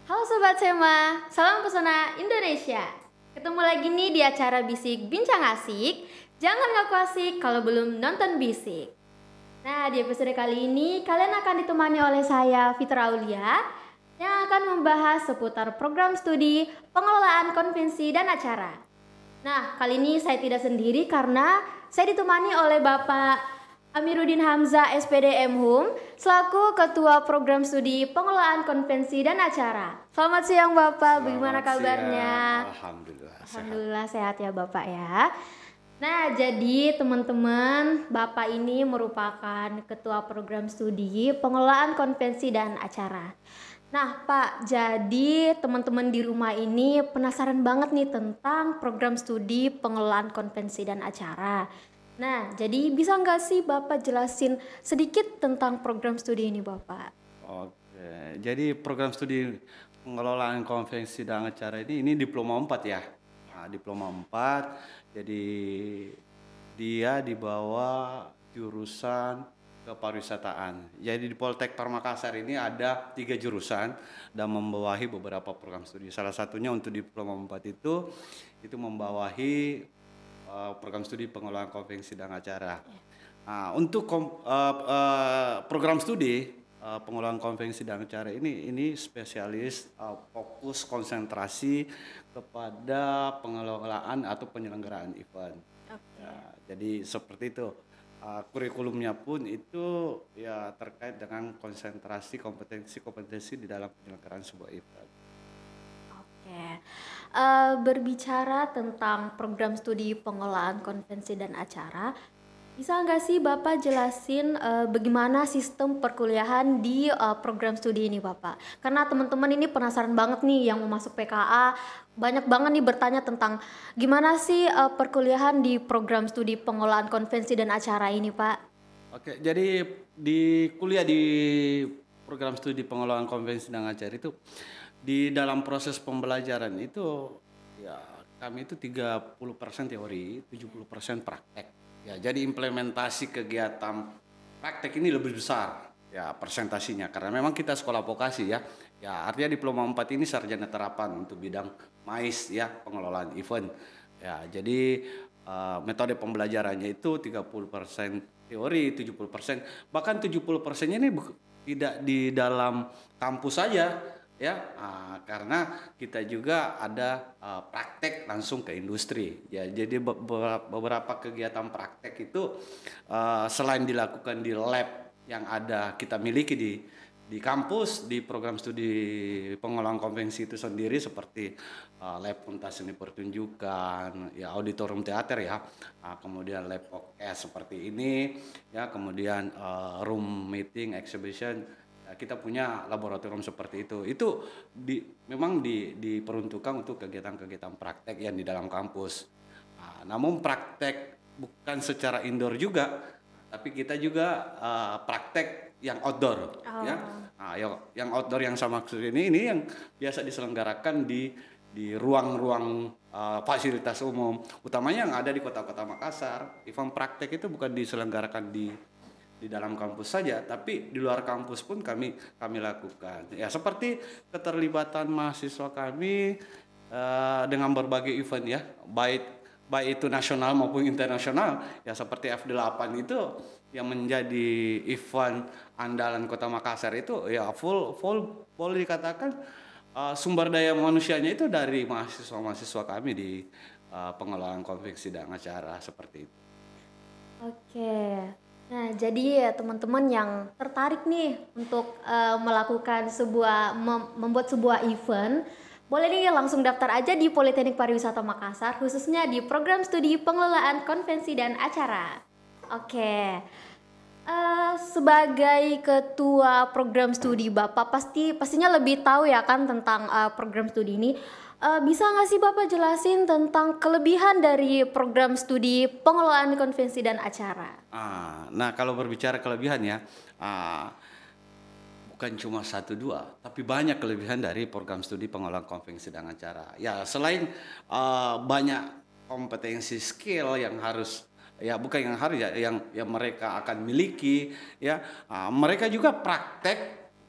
Halo Sobat Sema, salam pesona Indonesia. Ketemu lagi nih di acara Bisik Bincang Asik. Jangan ngaku asik kalau belum nonton Bisik. Nah, di episode kali ini kalian akan ditemani oleh saya Fitra Aulia yang akan membahas seputar program studi pengelolaan konvensi dan acara. Nah, kali ini saya tidak sendiri karena saya ditemani oleh Bapak Amiruddin Hamzah SPD MHUM selaku Ketua Program Studi Pengelolaan Konvensi dan Acara. Selamat siang Bapak, bagaimana kabarnya? Alhamdulillah. Alhamdulillah sehat ya Bapak ya. Nah, jadi teman-teman, Bapak ini merupakan Ketua Program Studi Pengelolaan Konvensi dan Acara. Nah Pak, jadi teman-teman di rumah ini penasaran banget nih tentang program studi pengelolaan konvensi dan acara. Nah, jadi bisa nggak sih Bapak jelasin sedikit tentang program studi ini Bapak? Oke, jadi program studi pengelolaan konvensi dan acara ini diploma 4 ya. Nah, diploma 4, jadi dia dibawa jurusan kepariwisataan. Jadi di Poltek Makassar ini ada 3 jurusan dan membawahi beberapa program studi. Salah satunya untuk diploma 4 itu membawahi program studi pengelolaan konvensi dan acara. Nah, untuk program studi pengelolaan konvensi dan acara ini spesialis fokus konsentrasi kepada pengelolaan atau penyelenggaraan event. Oke. Ya, jadi seperti itu. Kurikulumnya pun itu ya terkait dengan konsentrasi kompetensi di dalam penyelenggaraan sebuah event. Oke. Berbicara tentang program studi pengelolaan konvensi dan acara, bisa nggak sih Bapak jelasin bagaimana sistem perkuliahan di program studi ini Bapak? Karena teman-teman ini penasaran banget nih yang mau masuk PKA, banyak banget nih bertanya tentang gimana sih perkuliahan di program studi pengelolaan konvensi dan acara ini Pak? Oke, jadi di kuliah di program studi pengelolaan konvensi dan acara itu di dalam proses pembelajaran itu ya kami itu 30% teori, 70% praktek. Ya, jadi implementasi kegiatan praktek ini lebih besar ya persentasinya karena memang kita sekolah vokasi ya. Ya, artinya diploma 4 ini sarjana terapan untuk bidang MAIS ya, pengelolaan event. Ya, jadi metode pembelajarannya itu 30% teori, 70%, bahkan 70%-nya ini tidak di dalam kampus saja ya, karena kita juga ada praktek langsung ke industri ya. Jadi beberapa kegiatan praktek itu selain dilakukan di lab yang ada kita miliki di kampus, di program studi pengelolaan konvensi itu sendiri seperti lab pentas seni pertunjukan, ya auditorium teater ya, kemudian lab podcast seperti ini, ya kemudian room meeting, exhibition, ya, kita punya laboratorium seperti itu. Itu memang diperuntukkan untuk kegiatan-kegiatan praktek yang di dalam kampus. Namun praktek bukan secara indoor juga, tapi kita juga praktek yang outdoor, ya. Yang outdoor yang sama maksud ini yang biasa diselenggarakan di ruang-ruang fasilitas umum, utamanya yang ada di kota-kota Makassar. Event praktek itu bukan diselenggarakan di dalam kampus saja, tapi di luar kampus pun kami lakukan. Ya seperti keterlibatan mahasiswa kami dengan berbagai event ya, baik itu nasional maupun internasional ya, seperti F8 itu yang menjadi event andalan Kota Makassar itu ya full boleh dikatakan sumber daya manusianya itu dari mahasiswa kami di pengelolaan konvensi dan acara seperti itu. Oke. Nah, jadi ya teman-teman yang tertarik nih untuk melakukan membuat sebuah event, boleh nih langsung daftar aja di Politeknik Pariwisata Makassar, khususnya di program studi pengelolaan konvensi dan acara. Oke. Sebagai ketua program studi Bapak pastinya lebih tahu ya kan tentang program studi ini. Bisa nggak sih Bapak jelasin tentang kelebihan dari program studi pengelolaan konvensi dan acara? Nah kalau berbicara kelebihan ya, bukan cuma 1 2, tapi banyak kelebihan dari program studi pengelolaan konvensi dan acara. Ya selain banyak kompetensi skill yang harus ya, bukan yang harus ya, yang mereka akan miliki ya, mereka juga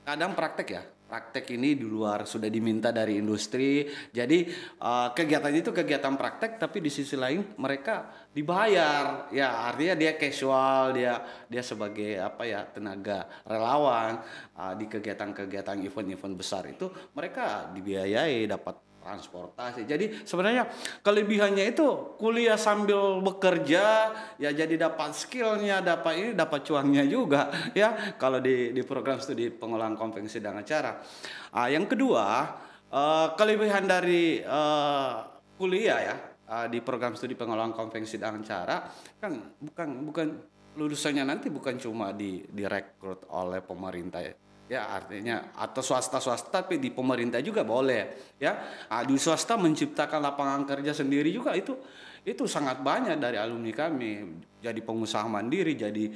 kadang praktek ya, praktek ini di luar sudah diminta dari industri. Jadi kegiatan itu kegiatan praktek, tapi di sisi lain mereka dibayar. Ya artinya dia casual, dia sebagai apa ya, tenaga relawan di kegiatan-kegiatan event-event besar itu mereka dibiayai, dapat transportasi. Jadi sebenarnya kelebihannya itu kuliah sambil bekerja, ya jadi dapat skillnya, dapat ini, dapat cuannya juga ya kalau di program studi pengolahan konvensi dan acara. Yang kedua, kelebihan dari kuliah ya di program studi pengolahan konvensi dan acara kan bukan lulusannya nanti bukan cuma direkrut oleh pemerintah ya, artinya atau swasta tapi di pemerintah juga boleh ya. Di swasta menciptakan lapangan kerja sendiri juga, itu sangat banyak dari alumni kami jadi pengusaha mandiri, jadi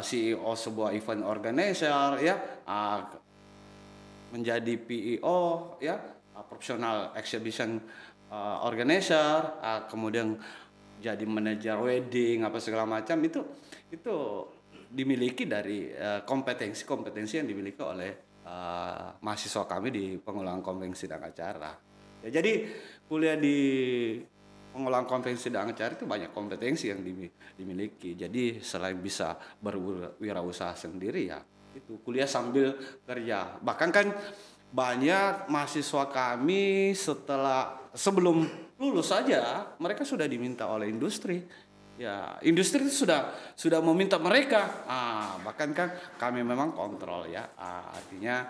CEO sebuah event organizer ya, menjadi PEO ya, professional exhibition organizer, kemudian jadi manajer wedding apa segala macam. Itu dimiliki dari kompetensi yang dimiliki oleh mahasiswa kami di pengolahan konvensi dan acara. Ya, jadi kuliah di pengolahan konvensi dan acara itu banyak kompetensi yang dimiliki. Jadi selain bisa berwirausaha sendiri ya, itu kuliah sambil kerja. Bahkan kan banyak mahasiswa kami sebelum lulus saja mereka sudah diminta oleh industri. Ya, industri itu sudah meminta mereka. Bahkan kan kami memang kontrol ya. Artinya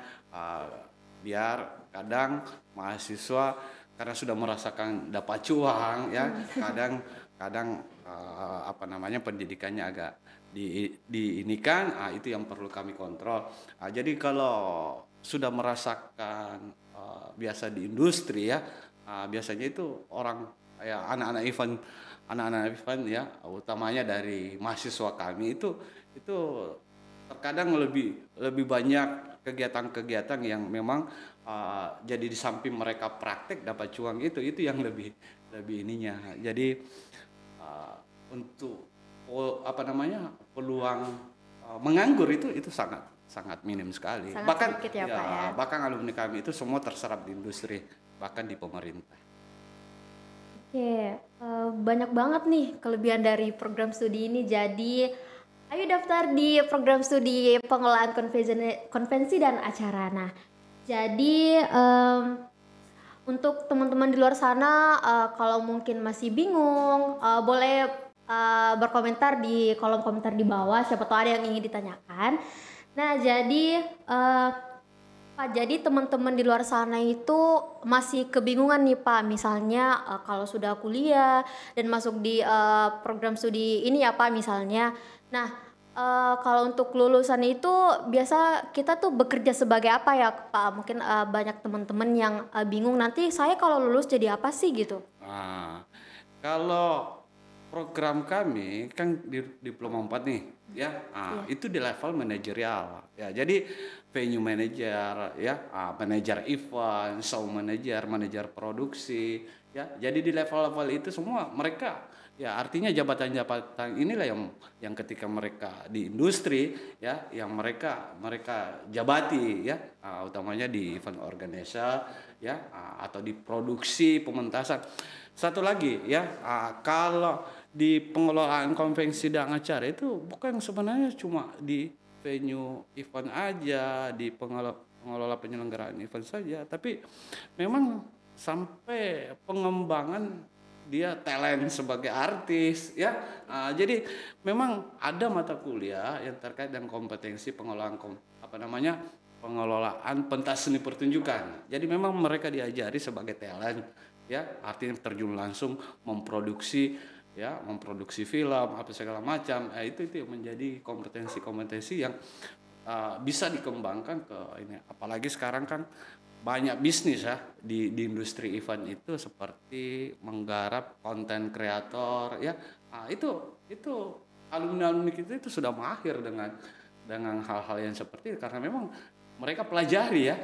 biar kadang mahasiswa karena sudah merasakan dapat cuan ya, kadang pendidikannya agak diinikan, itu yang perlu kami kontrol. Jadi kalau sudah merasakan biasa di industri ya, biasanya itu orang ya anak-anak event ya, utamanya dari mahasiswa kami itu terkadang lebih banyak kegiatan-kegiatan yang memang jadi di samping mereka praktek dapat cuan, itu yang lebih ininya. Jadi untuk peluang menganggur itu sangat minim sekali. Sangat sedikit ya, Pak ya. Bahkan alumni kami itu semua terserap di industri, bahkan di pemerintah. Oke, banyak banget nih kelebihan dari program studi ini. Jadi, ayo daftar di program studi pengolahan konvensi dan acara. Nah, jadi untuk teman-teman di luar sana, kalau mungkin masih bingung, boleh berkomentar di kolom komentar di bawah. Siapa tahu ada yang ingin ditanyakan. Nah, jadi Pak, jadi teman-teman di luar sana itu masih kebingungan nih Pak, misalnya kalau sudah kuliah dan masuk di program studi ini ya Pak misalnya. Nah, kalau untuk lulusan itu biasa kita tuh bekerja sebagai apa ya Pak? Mungkin banyak teman-teman yang bingung, nanti saya kalau lulus jadi apa sih gitu? Kalau program kami kan di diploma 4 nih ya, itu di level manajerial ya. Jadi venue manager ya, manajer event, show manajer produksi ya. Jadi di level-level itu semua mereka ya, artinya jabatan-jabatan inilah yang ketika mereka di industri ya, yang mereka jabati ya, utamanya di event organizer ya, atau di produksi pementasan. Satu lagi ya, kalau di pengelolaan konvensi dan acara itu bukan sebenarnya cuma di venue event aja, di pengelola penyelenggaraan event saja, tapi memang sampai pengembangan dia talent sebagai artis ya. Jadi memang ada mata kuliah yang terkait dengan kompetensi pengelolaan pengelolaan pentas seni pertunjukan. Jadi memang mereka diajari sebagai talent ya, artinya terjun langsung memproduksi film apa segala macam. Itu yang menjadi kompetensi yang bisa dikembangkan ke ini. Apalagi sekarang kan banyak bisnis ya di industri event itu, seperti menggarap konten kreator ya. Itu alumni kita itu sudah mahir dengan hal-hal yang seperti itu, karena memang mereka pelajari ya,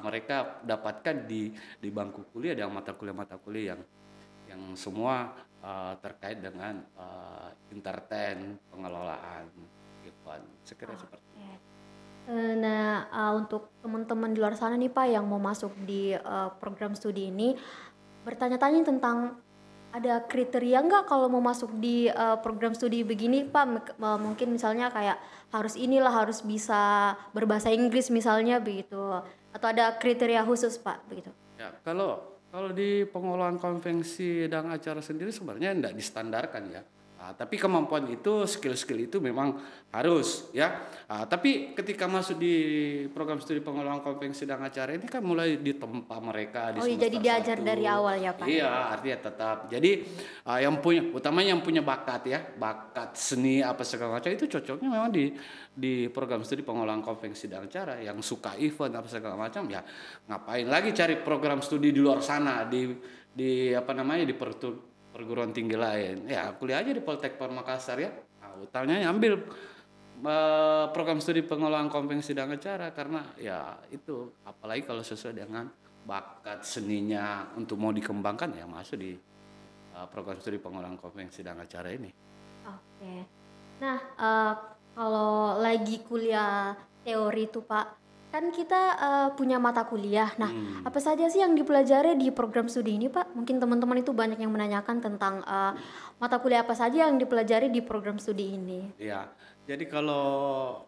mereka dapatkan di bangku kuliah dengan mata kuliah yang semua terkait dengan entertain, pengelolaan event, sekira seperti itu. Nah, untuk teman-teman di luar sana nih Pak yang mau masuk di program studi ini bertanya-tanya tentang ada kriteria nggak kalau mau masuk di program studi begini Pak? Mungkin misalnya kayak harus inilah, harus bisa berbahasa Inggris misalnya begitu, atau ada kriteria khusus Pak begitu? Ya, kalau di pengolahan konvensi dan acara sendiri sebenarnya tidak distandarkan ya. Tapi kemampuan itu, skill-skill itu memang harus ya. Tapi ketika masuk di program studi pengolahan konvensi dan acara ini kan mulai ditempa mereka di Oh iya, semester jadi diajar 1. dari awal ya Pak? Iya, artinya tetap. Jadi utamanya yang punya bakat ya, bakat seni apa segala macam itu cocoknya memang di program studi pengolahan konvensi dan acara. Yang suka event apa segala macam ya ngapain lagi cari program studi di luar sana di apa namanya di perguruan tinggi lain ya, kuliah aja di Poltek Makassar ya. Utamanya ambil program studi pengolahan konvensi dan acara karena ya itu apalagi kalau sesuai dengan bakat seninya untuk mau dikembangkan ya masuk di program studi pengolahan konvensi dan acara ini. Oke. Nah, kalau lagi kuliah teori itu Pak, kan kita punya mata kuliah. Nah, apa saja sih yang dipelajari di program studi ini Pak? Mungkin teman-teman itu banyak yang menanyakan tentang mata kuliah apa saja yang dipelajari di program studi ini. Ya, jadi kalau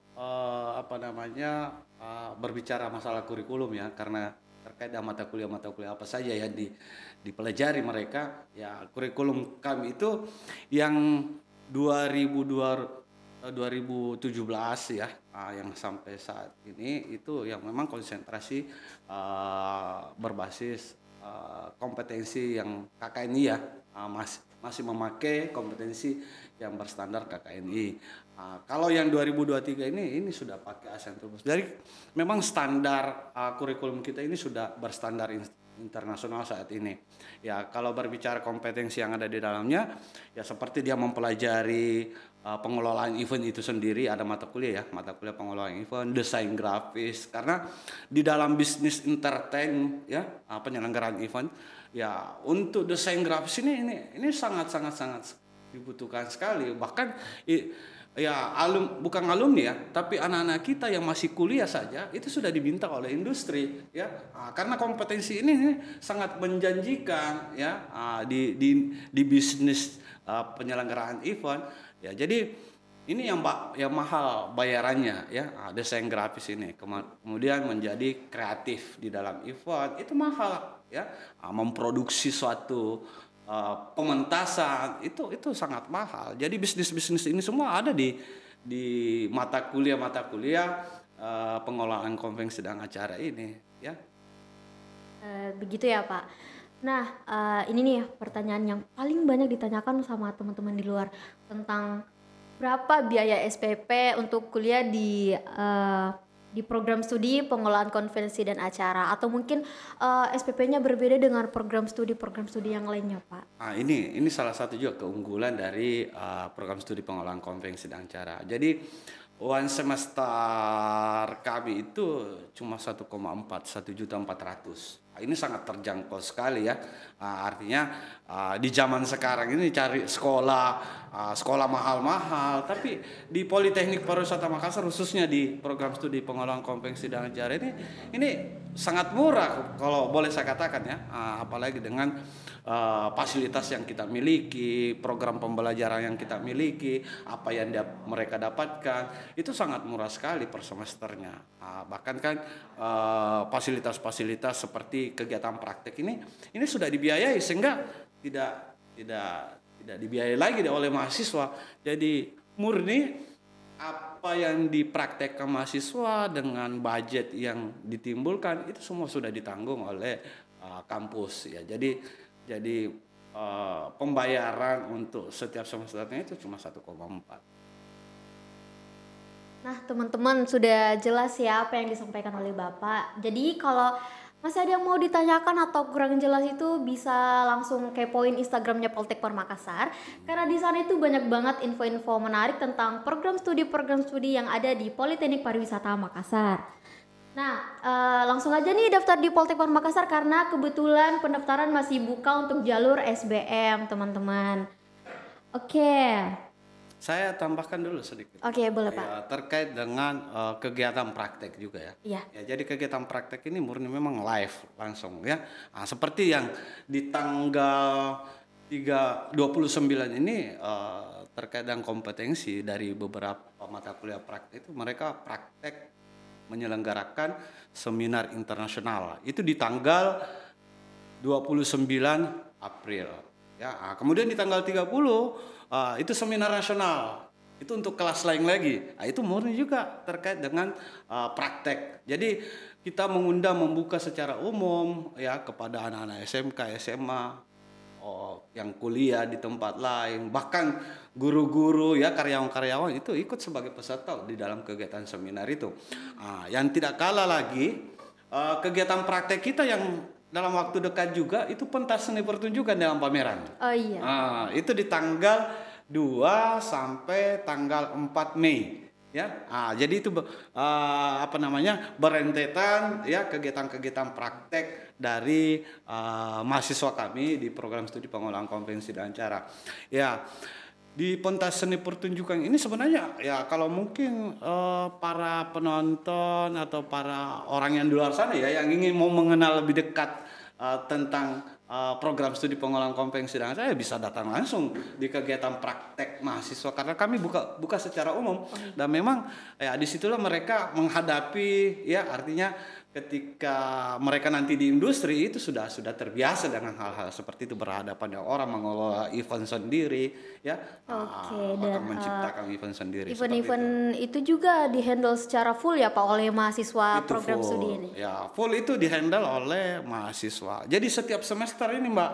berbicara masalah kurikulum ya, karena terkait dengan mata kuliah apa saja yang dipelajari mereka, ya kurikulum kami itu yang 2017 ya, yang sampai saat ini itu yang memang konsentrasi berbasis kompetensi yang KKNI ya, masih memakai kompetensi yang berstandar KKNI. Kalau yang 2023 ini sudah pakai ASEAN Turbus. Jadi memang standar kurikulum kita ini sudah berstandar internasional saat ini. Ya, kalau berbicara kompetensi yang ada di dalamnya, ya seperti dia mempelajari pengelolaan event itu sendiri, ada mata kuliah pengelolaan event, desain grafis, karena di dalam bisnis entertain ya, penyelenggaraan event, ya untuk desain grafis ini sangat dibutuhkan sekali. Bahkan ya bukan alumni ya, tapi anak-anak kita yang masih kuliah saja itu sudah diminta oleh industri ya, karena kompetensi ini sangat menjanjikan ya, di bisnis penyelenggaraan event ya. Jadi ini yang mahal bayarannya ya, desain grafis ini, kemudian menjadi kreatif di dalam event itu mahal ya, memproduksi suatu pementasan itu sangat mahal. Jadi bisnis ini semua ada di mata kuliah pengolahan konvensi dan acara ini ya. Begitu ya Pak. Nah, ini nih pertanyaan yang paling banyak ditanyakan sama teman-teman di luar tentang berapa biaya SPP untuk kuliah di program studi pengolahan konvensi dan acara, atau mungkin SPP-nya berbeda dengan program studi yang lainnya Pak. Ini salah satu juga keunggulan dari program studi pengolahan konvensi dan acara. Jadi one semester kami itu cuma 1,4 1.400.000. Ini sangat terjangkau sekali ya. Artinya di zaman sekarang ini cari sekolah mahal-mahal, tapi di Politeknik Pariwisata Makassar khususnya di program studi pengolahan konvensi dan acara ini sangat murah kalau boleh saya katakan ya. Apalagi dengan fasilitas yang kita miliki, program pembelajaran yang kita miliki, apa yang mereka dapatkan itu sangat murah sekali per semesternya. Bahkan kan fasilitas-fasilitas seperti kegiatan praktek ini sudah dibiayai, sehingga tidak dibiayai lagi oleh mahasiswa. Jadi murni apa yang dipraktekkan mahasiswa dengan budget yang ditimbulkan itu semua sudah ditanggung oleh kampus ya. Jadi pembayaran untuk setiap semesternya itu cuma 1,4. Nah, teman-teman sudah jelas ya apa yang disampaikan oleh Bapak. Jadi kalau masih ada yang mau ditanyakan atau kurang jelas itu bisa langsung kepoin Instagramnya Poltek Makassar, karena di sana itu banyak banget info-info menarik tentang program studi yang ada di Politeknik Pariwisata Makassar. Nah, langsung aja nih daftar di Poltek Makassar karena kebetulan pendaftaran masih buka untuk jalur SBM, teman-teman. Oke. Saya tambahkan dulu sedikit. Oke, boleh Pak. Ya, terkait dengan kegiatan praktek juga ya. Iya. Ya, jadi kegiatan praktek ini murni memang live langsung ya. Seperti yang di tanggal 29 ini terkait dengan kompetensi dari beberapa mata kuliah praktek itu mereka praktek menyelenggarakan seminar internasional. Itu di tanggal 29 April. Ya, kemudian di tanggal 30 itu seminar nasional. Itu untuk kelas lain lagi. Itu murni juga terkait dengan praktek. Jadi kita mengundang membuka secara umum ya kepada anak-anak SMK, SMA, yang kuliah di tempat lain, bahkan guru-guru ya karyawan-karyawan itu ikut sebagai peserta di dalam kegiatan seminar itu. Yang tidak kalah lagi kegiatan praktek kita yang dalam waktu dekat juga itu pentas seni pertunjukan dalam pameran. Oh iya. Itu di tanggal 2 sampai tanggal 4 Mei. Ya, jadi itu berentetan ya kegiatan-kegiatan praktek dari mahasiswa kami di program studi pengolahan konvensi dan acara. Ya, di pentas seni pertunjukan ini sebenarnya ya kalau mungkin para penonton atau para orang yang di luar sana ya yang ingin mau mengenal lebih dekat tentang program studi pengolahan konvensi dan saya bisa datang langsung di kegiatan praktek mahasiswa karena kami buka secara umum dan memang ya disitulah mereka menghadapi ya artinya ketika mereka nanti di industri itu sudah terbiasa dengan hal-hal seperti itu berhadapan dengan orang mengelola event sendiri ya bahkan menciptakan event sendiri. Event-event itu juga dihandle secara full ya Pak oleh mahasiswa itu program full, studi ini. Ya full itu dihandle oleh mahasiswa. Jadi setiap semester ini Mbak,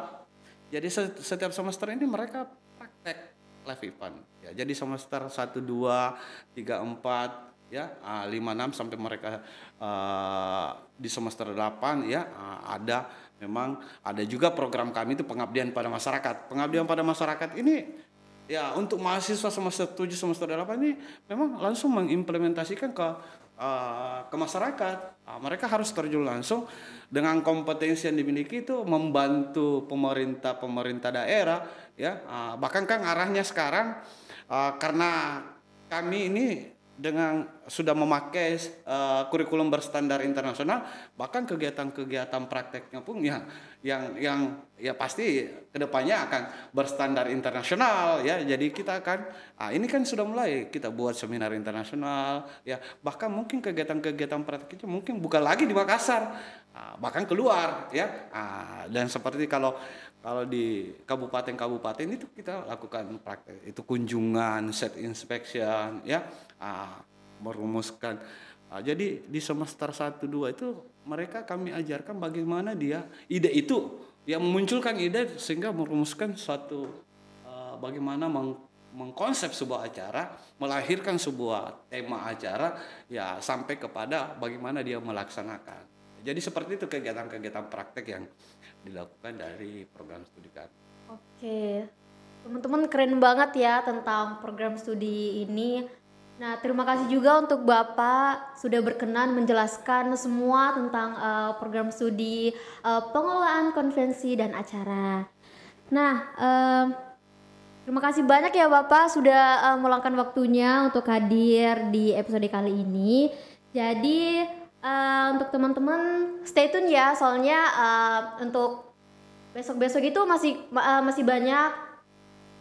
setiap semester ini mereka praktek live event. Ya, jadi semester 1, 2, 3, 4 ya 5, 6 sampai mereka di semester 8 ya ada juga program kami itu pengabdian pada masyarakat. Pengabdian pada masyarakat ini ya untuk mahasiswa semester 7 semester 8 ini memang langsung mengimplementasikan ke masyarakat. Mereka harus terjun langsung dengan kompetensi yang dimiliki itu membantu pemerintah daerah ya. Bahkan kan arahnya sekarang karena kami ini dengan sudah memakai kurikulum berstandar internasional, bahkan kegiatan-kegiatan prakteknya pun yang pasti kedepannya akan berstandar internasional ya. Jadi kita akan ini kan sudah mulai kita buat seminar internasional ya, bahkan mungkin kegiatan-kegiatan praktek itu mungkin bukan lagi di Makassar, bahkan keluar ya. Dan seperti kalau di kabupaten-kabupaten itu kita lakukan praktek itu kunjungan, set inspection ya, merumuskan. Jadi di semester 1, 2 itu mereka kami ajarkan bagaimana dia ide itu yang memunculkan ide sehingga merumuskan suatu bagaimana mengkonsep sebuah acara, melahirkan sebuah tema acara ya sampai kepada bagaimana dia melaksanakan. Jadi seperti itu kegiatan-kegiatan praktek yang dilakukan dari program studi kami. Oke, teman-teman keren banget ya tentang program studi ini. Nah, terima kasih juga untuk Bapak sudah berkenan menjelaskan semua tentang program studi pengelolaan konvensi dan acara. Nah, terima kasih banyak ya Bapak sudah meluangkan waktunya untuk hadir di episode kali ini. Jadi untuk teman-teman stay tune ya, soalnya untuk besok-besok itu masih banyak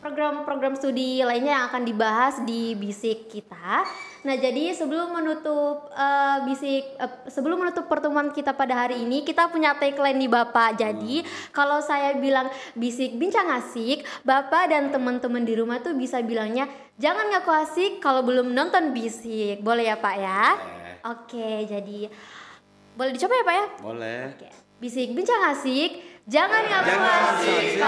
program-program studi lainnya yang akan dibahas di BISIK kita. Nah, jadi sebelum menutup sebelum menutup pertemuan kita pada hari ini, kita punya tagline nih Bapak. Jadi kalau saya bilang BISIK Bincang Asik, Bapak dan teman-teman di rumah tuh bisa bilangnya jangan ngaku asik kalau belum nonton BISIK. Boleh ya Pak ya? Oke, jadi boleh dicoba ya Pak ya? Boleh. Oke. BISIK Bincang Asik, jangan ngaku asik